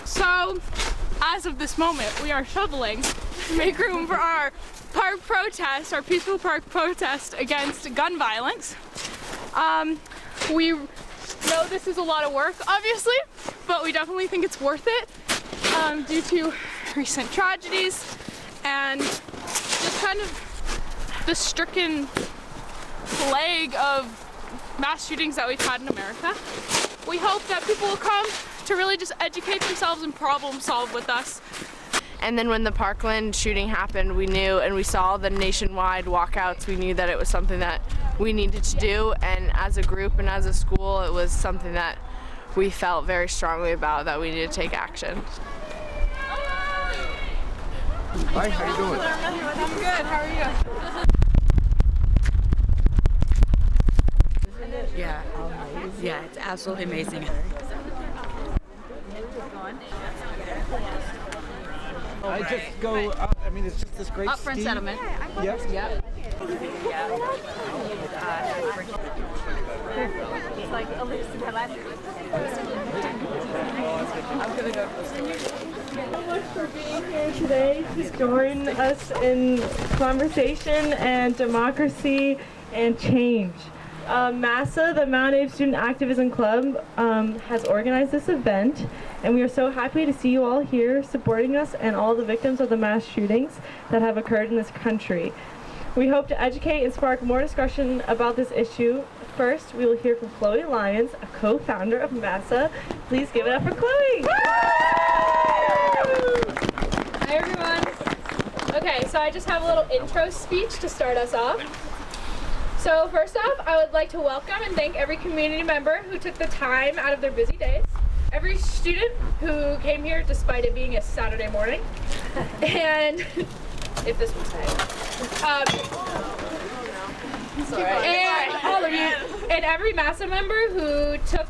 So, as of this moment, we are shoveling to make room for our park protest, our peaceful park protest against gun violence. We know this is a lot of work, obviously, but we definitely think it's worth it due to recent tragedies and just kind of the stricken plague of mass shootings that we've had in America. We hope that people will come to really just educate themselves and problem solve with us. And then when the Parkland shooting happened, we knew, and we saw the nationwide walkouts, we knew that it was something that we needed to do, and as a group and as a school, it was something that we felt very strongly about, that we needed to take action. Hi, how you doing? I'm good, how are you? Yeah, yeah, it's absolutely amazing. I just go up, I mean, it's just this great Upfront steep. settlement. Yep. Yep. It's like a list of last year. I'm gonna go. Thank you so much for being here today to join us in conversation and democracy and change. MASA, the Mount Abe Student Activism Club, has organized this event, and we are so happy to see you all here supporting us and all the victims of the mass shootings that have occurred in this country. We hope to educate and spark more discussion about this issue. First, we will hear from Chloe Lyons, a co-founder of MASA. Please give it up for Chloe! Hi everyone. Okay, so I just have a little intro speech to start us off. So first off, I would like to welcome and thank every community member who took the time out of their busy days, every student who came here despite it being a Saturday morning, and if this was and all of you, and every MASA member who took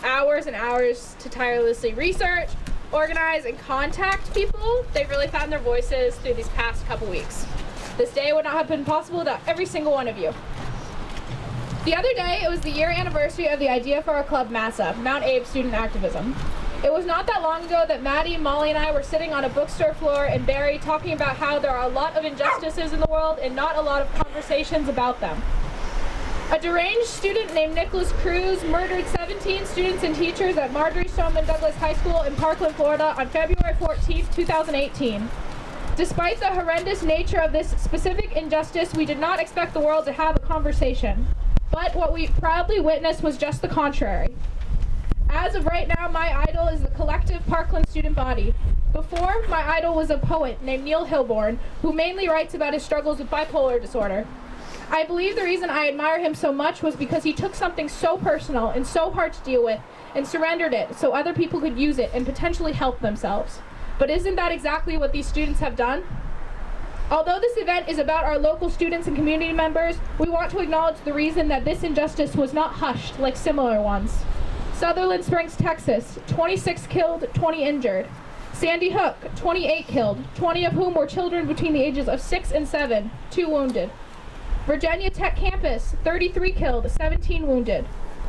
hours and hours to tirelessly research, organize, and contact people. They've really found their voices through these past couple weeks. This day would not have been possible without every single one of you. The other day, it was the year anniversary of the idea for our club, MASA, Mount Abe Student Activism. It was not that long ago that Maddie, Molly, and I were sitting on a bookstore floor in Barrie talking about how there are a lot of injustices in the world and not a lot of conversations about them. A deranged student named Nicholas Cruz murdered 17 students and teachers at Marjorie Stoneman Douglas High School in Parkland, Florida on February 14, 2018. Despite the horrendous nature of this specific injustice, we did not expect the world to have a conversation. But what we proudly witnessed was just the contrary. As of right now, my idol is the collective Parkland student body. Before, my idol was a poet named Neil Hilborn, who mainly writes about his struggles with bipolar disorder. I believe the reason I admire him so much was because he took something so personal and so hard to deal with and surrendered it so other people could use it and potentially help themselves. But isn't that exactly what these students have done? Although this event is about our local students and community members, we want to acknowledge the reason that this injustice was not hushed like similar ones. Sutherland Springs, Texas, 26 killed, 20 injured. Sandy Hook, 28 killed, 20 of whom were children between the ages of 6 and 7, 2 wounded. Virginia Tech campus, 33 killed, 17 wounded.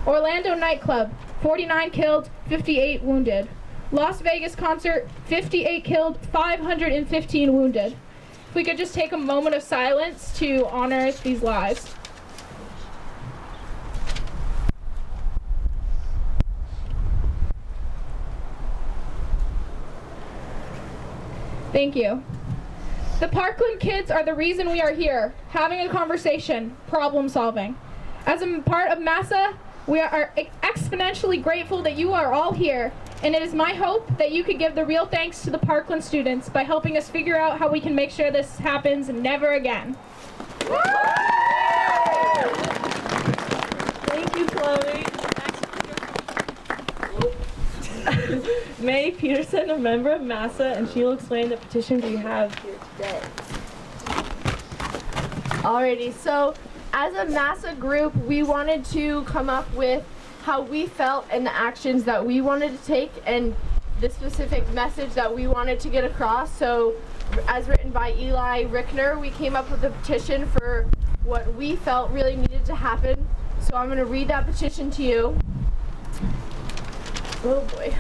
Orlando nightclub, 49 killed, 58 wounded. Las Vegas concert, 58 killed, 515 wounded. If we could just take a moment of silence to honor these lives. Thank you. The Parkland kids are the reason we are here, having a conversation, problem solving. As a part of MASA, we are exponentially grateful that you are all here, and it is my hope that you could give the real thanks to the Parkland students by helping us figure out how we can make sure this happens never again. Thank you, Chloe. May Peterson, a member of MASA, and she will explain the petitions we have here today. Alrighty, so As a MASA group, we wanted to come up with how we felt and the actions that we wanted to take and the specific message that we wanted to get across. So, as written by Eli Rickner, we came up with a petition for what we felt really needed to happen. So I'm going to read that petition to you. Oh boy.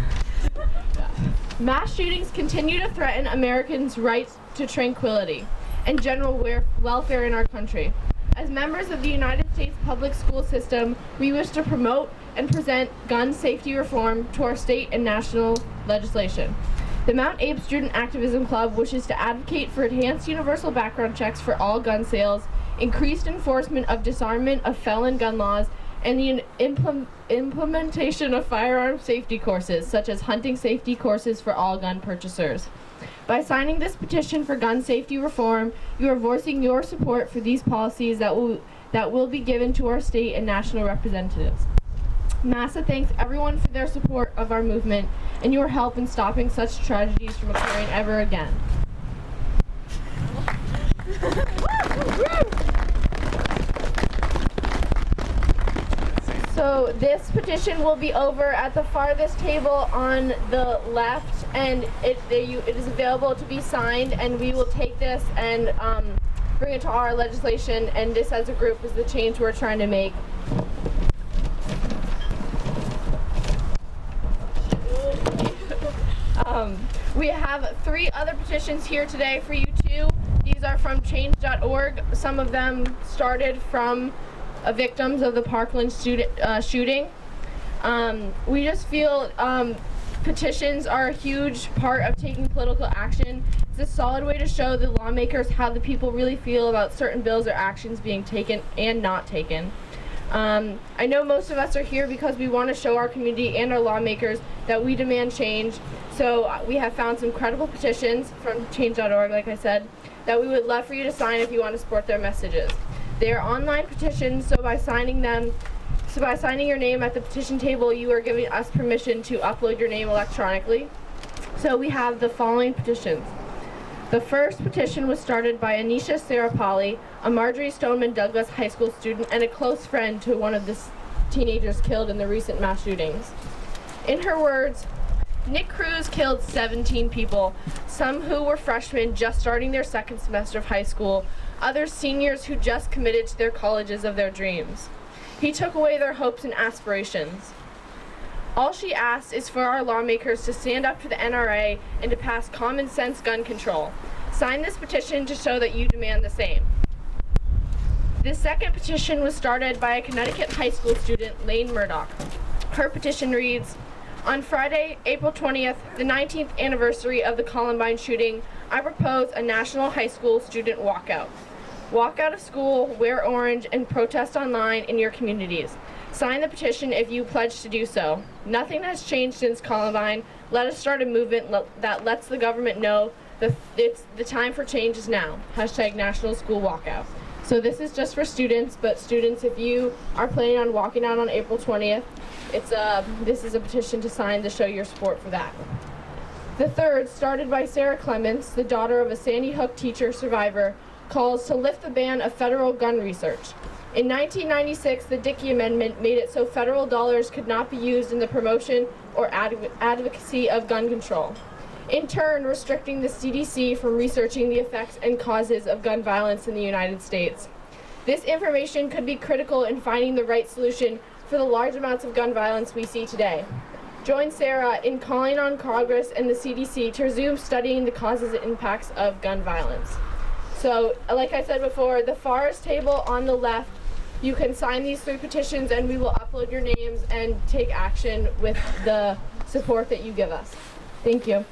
Mass shootings continue to threaten Americans' rights to tranquility and general welfare in our country. As members of the United States public school system, we wish to promote and present gun safety reform to our state and national legislation. The Mount Abe Student Activism Club wishes to advocate for enhanced universal background checks for all gun sales, increased enforcement of disarmament of felon gun laws, and the implementation of firearm safety courses, such as hunting safety courses for all gun purchasers. By signing this petition for gun safety reform, you are voicing your support for these policies that will be given to our state and national representatives. MASA thanks everyone for their support of our movement and your help in stopping such tragedies from occurring ever again. So this petition will be over at the farthest table on the left, and it is available to be signed, and we will take this and bring it to our legislation, and this as a group is the change we're trying to make. We have 3 other petitions here today for you too. These are from change.org. Some of them started from victims of the Parkland shooting. We just feel petitions are a huge part of taking political action. It's a solid way to show the lawmakers how the people really feel about certain bills or actions being taken and not taken. I know most of us are here because we want to show our community and our lawmakers that we demand change. So we have found some credible petitions from change.org, like I said, that we would love for you to sign if you want to support their messages. They are online petitions, so by signing your name at the petition table, you are giving us permission to upload your name electronically. So we have the following petitions. The first petition was started by Anisha Sarapalli, a Marjorie Stoneman Douglas High School student and a close friend to one of the teenagers killed in the recent mass shootings. In her words, Nick Cruz killed 17 people, some who were freshmen just starting their second semester of high school, others seniors who just committed to their colleges of their dreams. He took away their hopes and aspirations. All she asks is for our lawmakers to stand up to the NRA and to pass common sense gun control. Sign this petition to show that you demand the same. This second petition was started by a Connecticut high school student, Lane Murdoch. Her petition reads, on Friday, April 20th, the 19th anniversary of the Columbine shooting, I propose a national high school student walkout. Walk out of school, wear orange, and protest online in your communities. Sign the petition if you pledge to do so. Nothing has changed since Columbine. Let us start a movement that lets the government know that the time for change is now. Hashtag National School Walkout. So this is just for students, but students, if you are planning on walking out on April 20th, this is a petition to sign to show your support for that. The third, started by Sarah Clements, the daughter of a Sandy Hook teacher survivor, calls to lift the ban of federal gun research. In 1996, the Dickey Amendment made it so federal dollars could not be used in the promotion or advocacy of gun control, in turn restricting the CDC from researching the effects and causes of gun violence in the United States. This information could be critical in finding the right solution for the large amounts of gun violence we see today. Join Sarah in calling on Congress and the CDC to resume studying the causes and impacts of gun violence. So, like I said before, the farthest table on the left, you can sign these 3 petitions and we will upload your names and take action with the support that you give us. Thank you.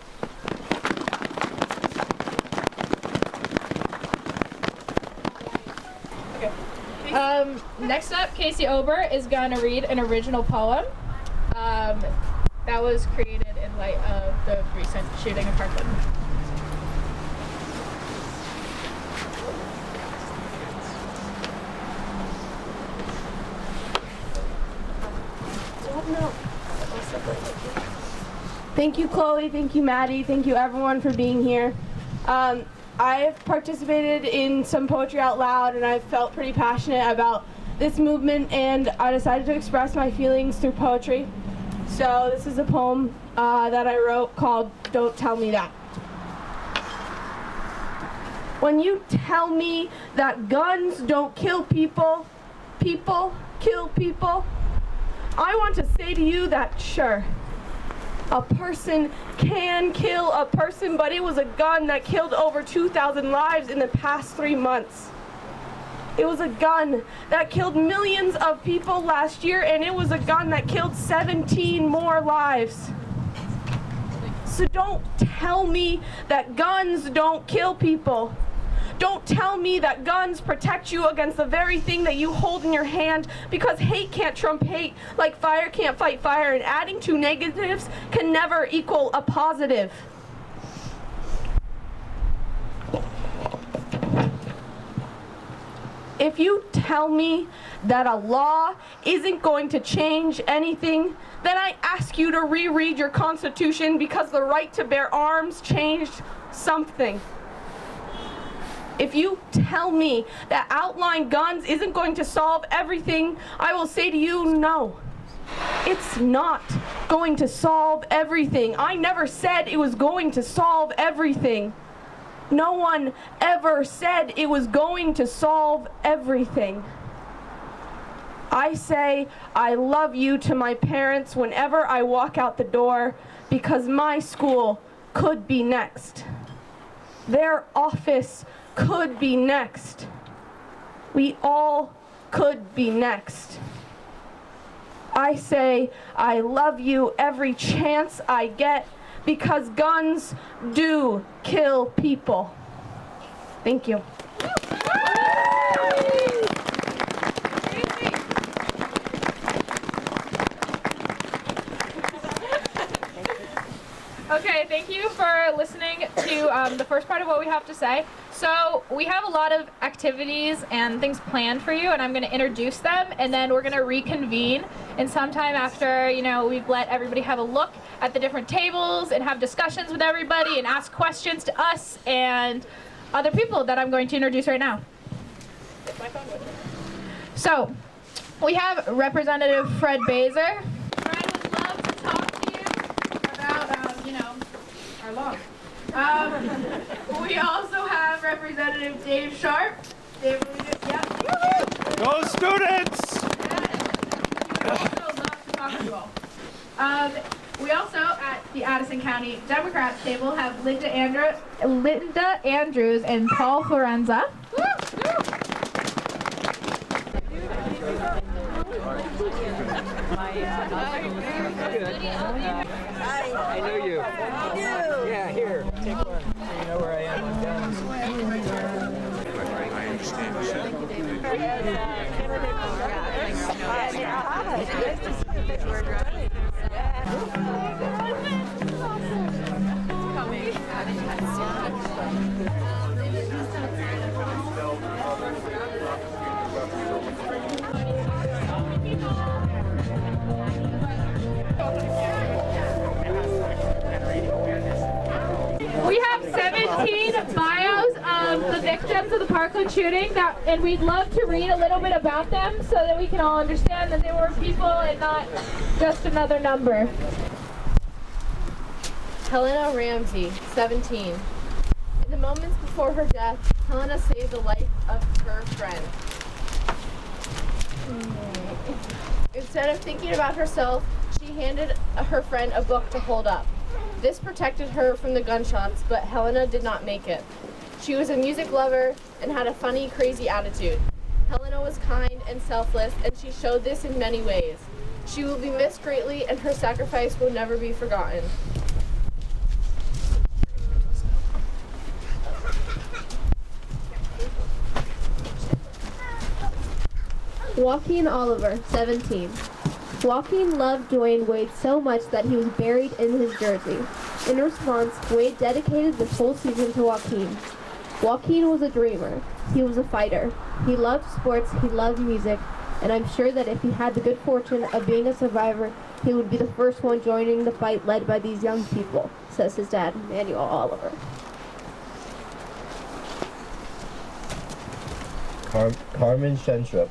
Next up, Casey Ober is going to read an original poem that was created in light of the recent shooting in Parkland. Thank you, Chloe. Thank you, Maddie. Thank you, everyone, for being here. I've participated in some Poetry Out Loud, and I've felt pretty passionate about this movement, and I decided to express my feelings through poetry. So this is a poem that I wrote called Don't Tell Me That. When you tell me that guns don't kill people, people kill people, I want to say to you that sure, a person can kill a person, but it was a gun that killed over 2,000 lives in the past 3 months. It was a gun that killed millions of people last year, and it was a gun that killed 17 more lives. So don't tell me that guns don't kill people. Don't tell me that guns protect you against the very thing that you hold in your hand, because hate can't trump hate, like fire can't fight fire, and adding two negatives can never equal a positive. If you tell me that a law isn't going to change anything, then I ask you to reread your Constitution, because the right to bear arms changed something. If you tell me that outlawing guns isn't going to solve everything, I will say to you, no. It's not going to solve everything. I never said it was going to solve everything. No one ever said it was going to solve everything. I say I love you to my parents whenever I walk out the door, because my school could be next. Their office could be next. We all could be next. I say I love you every chance I get, because guns do kill people. Thank you. Okay, thank you for listening to the first part of what we have to say. So we have a lot of activities and things planned for you, and I'm going to introduce them, and then we're going to reconvene. And sometime after, we've let everybody have a look at the different tables and have discussions with everybody and ask questions to us and other people that I'm going to introduce right now. So we have Representative Fred Baser. Fred would love to talk to you about, our law. We also have Representative Dave Sharp. Dave, will you yep. Go students! He would also love to talk to you all. We also, at the Addison County Democrats table, have Linda Andrews and Paul Florenza. I know you. Yeah, here. Take one. So you know where I am on guns. I understand. We have 17 bios of the victims of the Parkland shooting, and we'd love to read a little bit about them so that we can all understand that they were people and not just another number. Helena Ramsey, 17. In the moments before her death, Helena saved the life of her friend. Instead of thinking about herself, she handed her friend a book to hold up. This protected her from the gunshots, but Helena did not make it. She was a music lover and had a funny, crazy attitude. Helena was kind and selfless, and she showed this in many ways. She will be missed greatly, and her sacrifice will never be forgotten. Joaquin Oliver, 17. Joaquin loved Dwayne Wade so much that he was buried in his jersey. In response, Wade dedicated this whole season to Joaquin. Joaquin was a dreamer. He was a fighter. He loved sports, he loved music, and I'm sure that if he had the good fortune of being a survivor, he would be the first one joining the fight led by these young people, says his dad, Manuel Oliver. Carmen Shenstrup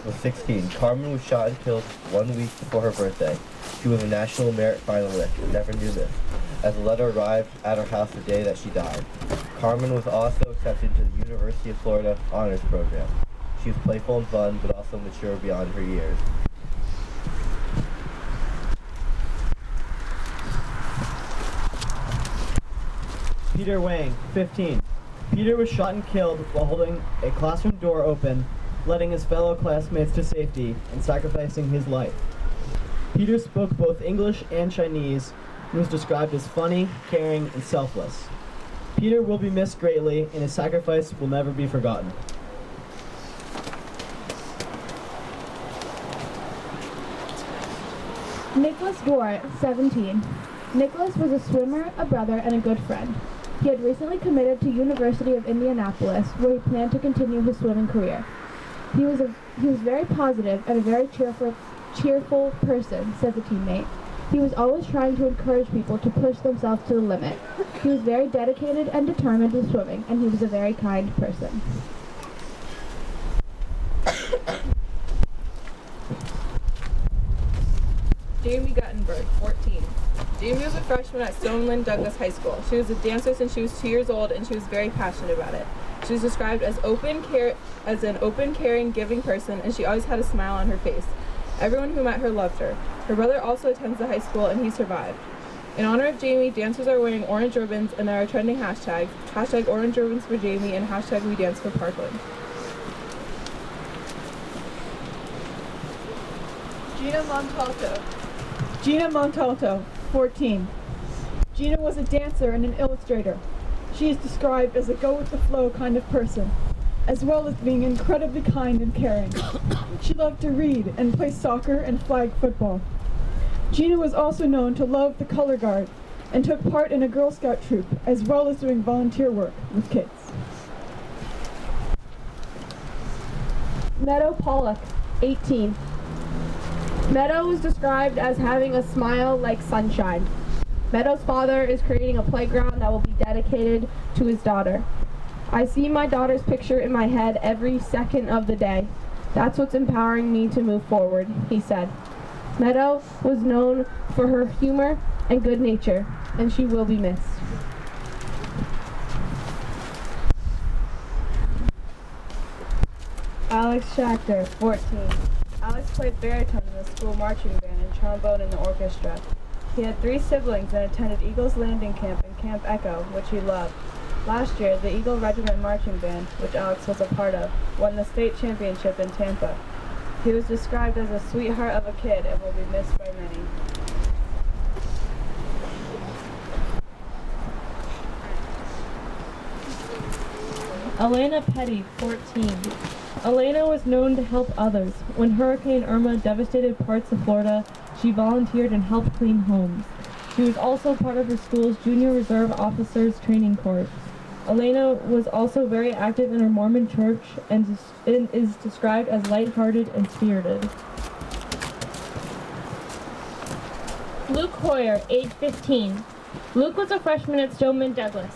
was 16. Carmen was shot and killed 1 week before her birthday. She was a National Merit finalist, never knew this, as a letter arrived at her house the day that she died. Carmen was also accepted to the University of Florida Honors Program. She was playful and fun, but also mature beyond her years. Peter Wang, 15. Peter was shot and killed while holding a classroom door open, letting his fellow classmates to safety and sacrificing his life. Peter spoke both English and Chinese and was described as funny, caring, and selfless. Peter will be missed greatly, and his sacrifice will never be forgotten. Nicholas Dwart, 17. Nicholas was a swimmer, a brother, and a good friend. He had recently committed to University of Indianapolis, where he planned to continue his swimming career. He was very positive and a very cheerful person, says a teammate. He was always trying to encourage people to push themselves to the limit. He was very dedicated and determined in swimming, and he was a very kind person. Jamie Guttenberg, 14. Jamie was a freshman at Stoneman Douglas High School. She was a dancer since she was 2 years old, and she was very passionate about it. She was described as an open, caring, giving person, and she always had a smile on her face. Everyone who met her loved her. Her brother also attends the high school, and he survived. In honor of Jamie, dancers are wearing orange ribbons, and there are trending hashtags. Hashtag orange ribbons for Jamie, and hashtag we dance for Parkland. Gina Montalto. Gina Montalto, 14. Gina was a dancer and an illustrator. She is described as a go-with-the-flow kind of person, as well as being incredibly kind and caring. She loved to read and play soccer and flag football. Gina was also known to love the color guard and took part in a Girl Scout troop, as well as doing volunteer work with kids. Meadow Pollock, 18. Meadow was described as having a smile like sunshine. Meadow's father is creating a playground that will be dedicated to his daughter. I see my daughter's picture in my head every second of the day. That's what's empowering me to move forward, he said. Meadow was known for her humor and good nature, and she will be missed. Alex Schachter, 14. Alex played baritone in the school marching band and trombone in the orchestra. He had 3 siblings and attended Eagles Landing Camp and Camp Echo, which he loved. Last year, the Eagle Regiment Marching Band, which Alex was a part of, won the state championship in Tampa. He was described as a sweetheart of a kid and will be missed by many. Elena Petty, 14. Elena was known to help others. When Hurricane Irma devastated parts of Florida, she volunteered and helped clean homes. She was also part of her school's Junior Reserve Officers Training Corps. Elena was also very active in her Mormon church and is described as lighthearted and spirited. Luke Hoyer, age 15. Luke was a freshman at Stoneman Douglas.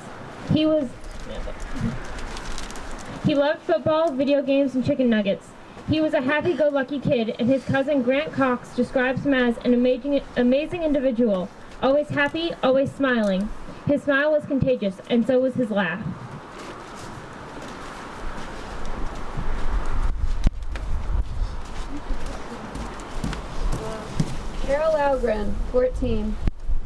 He loved football, video games, and chicken nuggets. He was a happy-go-lucky kid, and his cousin Grant Cox describes him as an amazing individual, always happy, always smiling. His smile was contagious, and so was his laugh. Carol Algren, 14.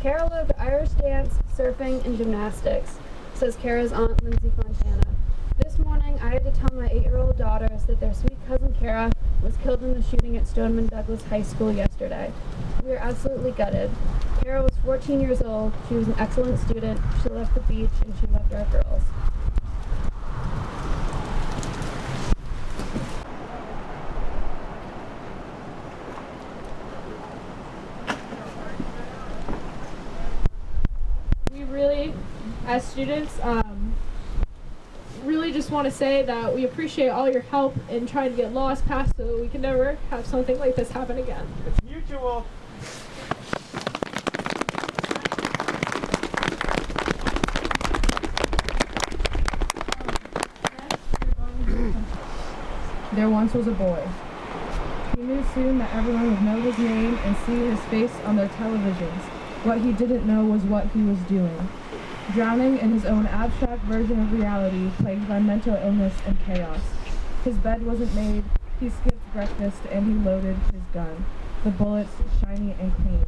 Carol loved Irish dance, surfing, and gymnastics, says Kara's aunt, Lindsay Fontana. This morning, I had to tell my 8-year-old daughters that their sweet cousin Kara was killed in the shooting at Stoneman Douglas High School yesterday. We are absolutely gutted. Kara was 14 years old, she was an excellent student, she loved the beach, and she loved our girls. We really, as students, really just want to say that we appreciate all your help in trying to get laws passed so we can never have something like this happen again. It's mutual. There once was a boy. He knew soon that everyone would know his name and see his face on their televisions. What he didn't know was what he was doing. Drowning in his own abstract version of reality, plagued by mental illness and chaos. His bed wasn't made, he skipped breakfast, and he loaded his gun. The bullets shiny and clean.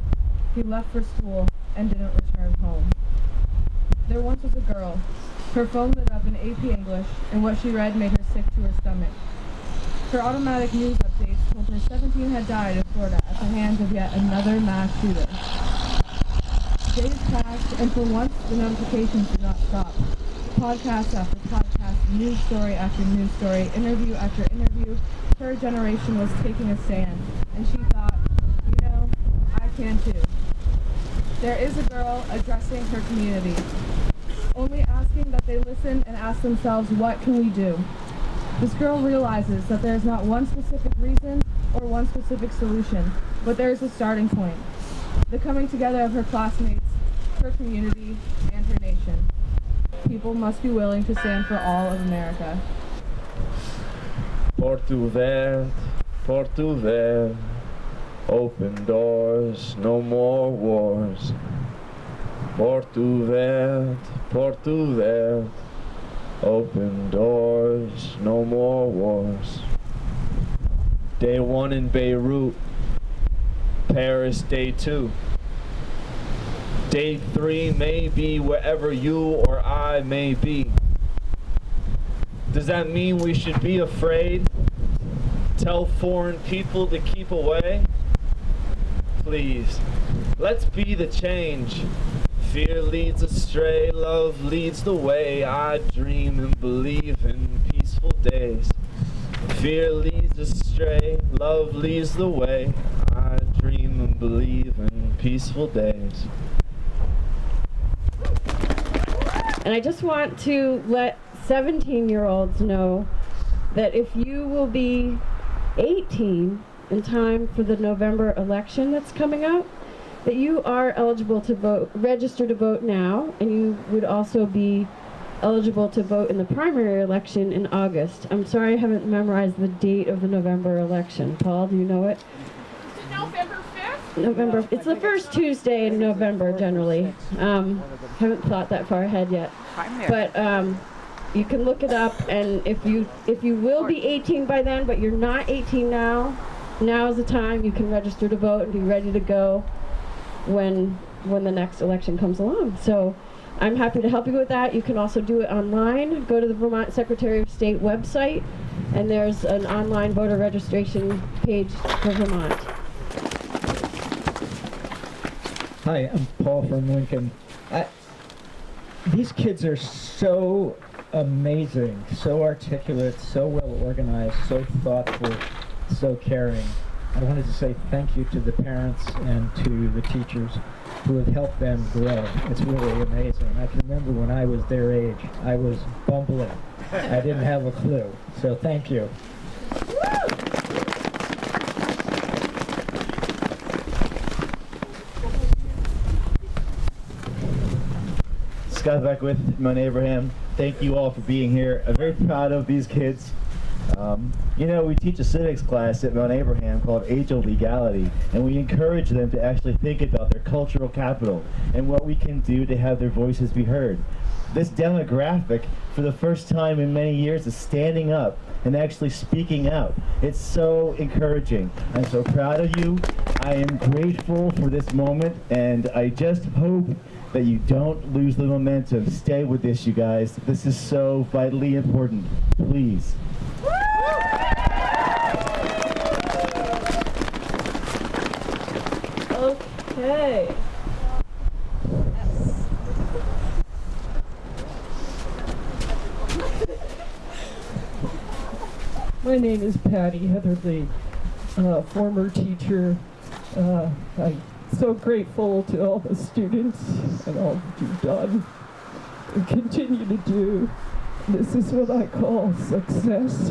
He left for school and didn't return home. There once was a girl. Her phone lit up in AP English, and what she read made her sick to her stomach. Her automatic news updates told her 17 had died in Florida at the hands of yet another mass shooter. Days passed, and for once, the notifications did not stop. Podcast after podcast, news story after news story, interview after interview, her generation was taking a stand, and she thought, you know, I can too. There is a girl addressing her community, only asking that they listen and ask themselves, what can we do? This girl realizes that there is not one specific reason or one specific solution, but there is a starting point. The coming together of her classmates, her community, and her nation. People must be willing to stand for all of America. Porto Verde, open doors, no more wars. Porto Verde, open doors, no more wars. Day 1 in Beirut, Paris day 2. Day 3 may be wherever you or I may be. Does that mean we should be afraid? Tell foreign people to keep away? Please, let's be the change. Fear leads astray, love leads the way. I dream and believe in peaceful days. Fear leads astray, love leads the way. I dream and believe in peaceful days. And I just want to let 17-year-olds know that if you will be 18 in time for the November election that's coming up, that you are eligible to vote, register to vote now, and you would also be eligible to vote in the primary election in August. I'm sorry I haven't memorized the date of the November election. Paul, do you know it? November 5th? November. It's the first Tuesday in November generally. Haven't thought that far ahead yet. But you can look it up, and if you will be 18 by then, but you're not 18 now, now is the time. You can register to vote and be ready to go when the next election comes along. So I'm happy to help you with that. You can also do it online. Go to the Vermont Secretary of State website, and there's an online voter registration page for Vermont. Hi, I'm Paul from Lincoln. These kids are so amazing, so articulate, so well organized, so thoughtful, so caring. I wanted to say thank you to the parents and to the teachers who have helped them grow. It's really amazing. I can remember when I was their age, I was bumbling. I didn't have a clue. So thank you. Scott back with Mount Abraham. Thank you all for being here. I'm very proud of these kids. You know, we teach a civics class at Mount Abraham called Age of Legality, and we encourage them to actually think about their cultural capital and what we can do to have their voices be heard. This demographic, for the first time in many years, is standing up and actually speaking out. It's so encouraging. I'm so proud of you. I am grateful for this moment, and I just hope that you don't lose the momentum. Stay with this, you guys. This is so vitally important. Please. Okay. My name is Patty Heatherly, former teacher. I'm so grateful to all the students and all that you've done and continue to do. This is what I call success,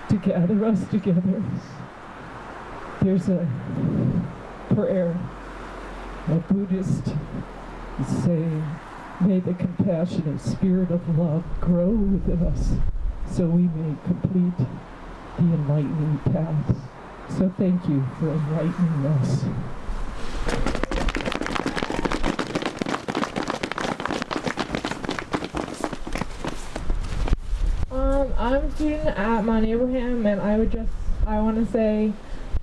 to gather us together. There's a prayer, a Buddhist is saying, may the compassionate spirit of love grow within us so we may complete the enlightening paths. So thank you for enlightening us. I'm a student at Mount Abraham, and I want to say,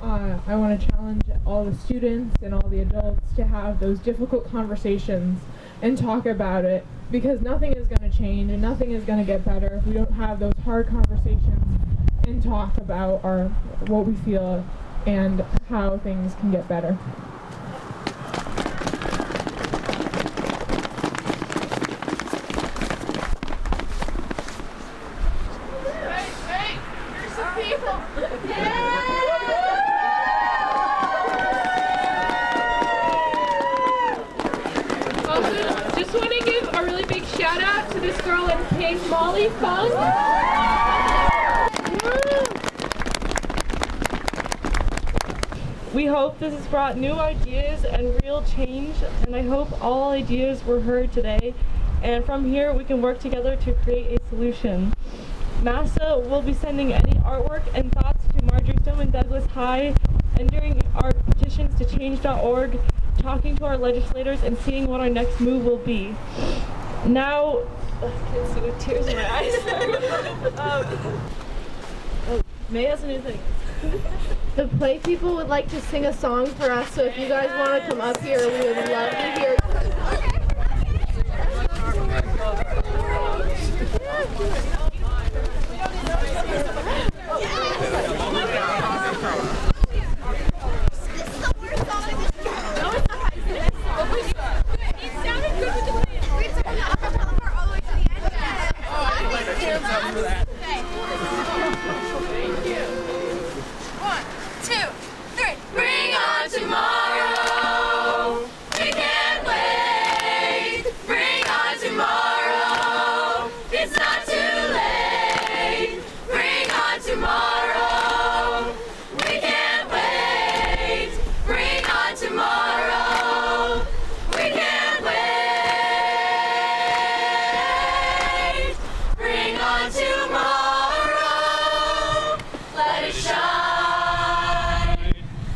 I want to challenge all the students and all the adults to have those difficult conversations and talk about it, because nothing is going to change and nothing is going to get better if we don't have those hard conversations and talk about what we feel and how things can get better. Just want to give a really big shout out to this girl in pink, Molly Fung. We hope this has brought new ideas and real change, and I hope all ideas were heard today, and from here we can work together to create a solution. MASA will be sending any artwork and thoughts to Marjorie Stoneman Douglas High, and during our petitions to change.org, talking to our legislators and seeing what our next move will be. Now, I can't see with tears in my eyes. May has a new thing. The play people would like to sing a song for us, so if you guys want to come up here, we would love to hear you.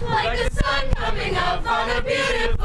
Like the sun coming up on a beautiful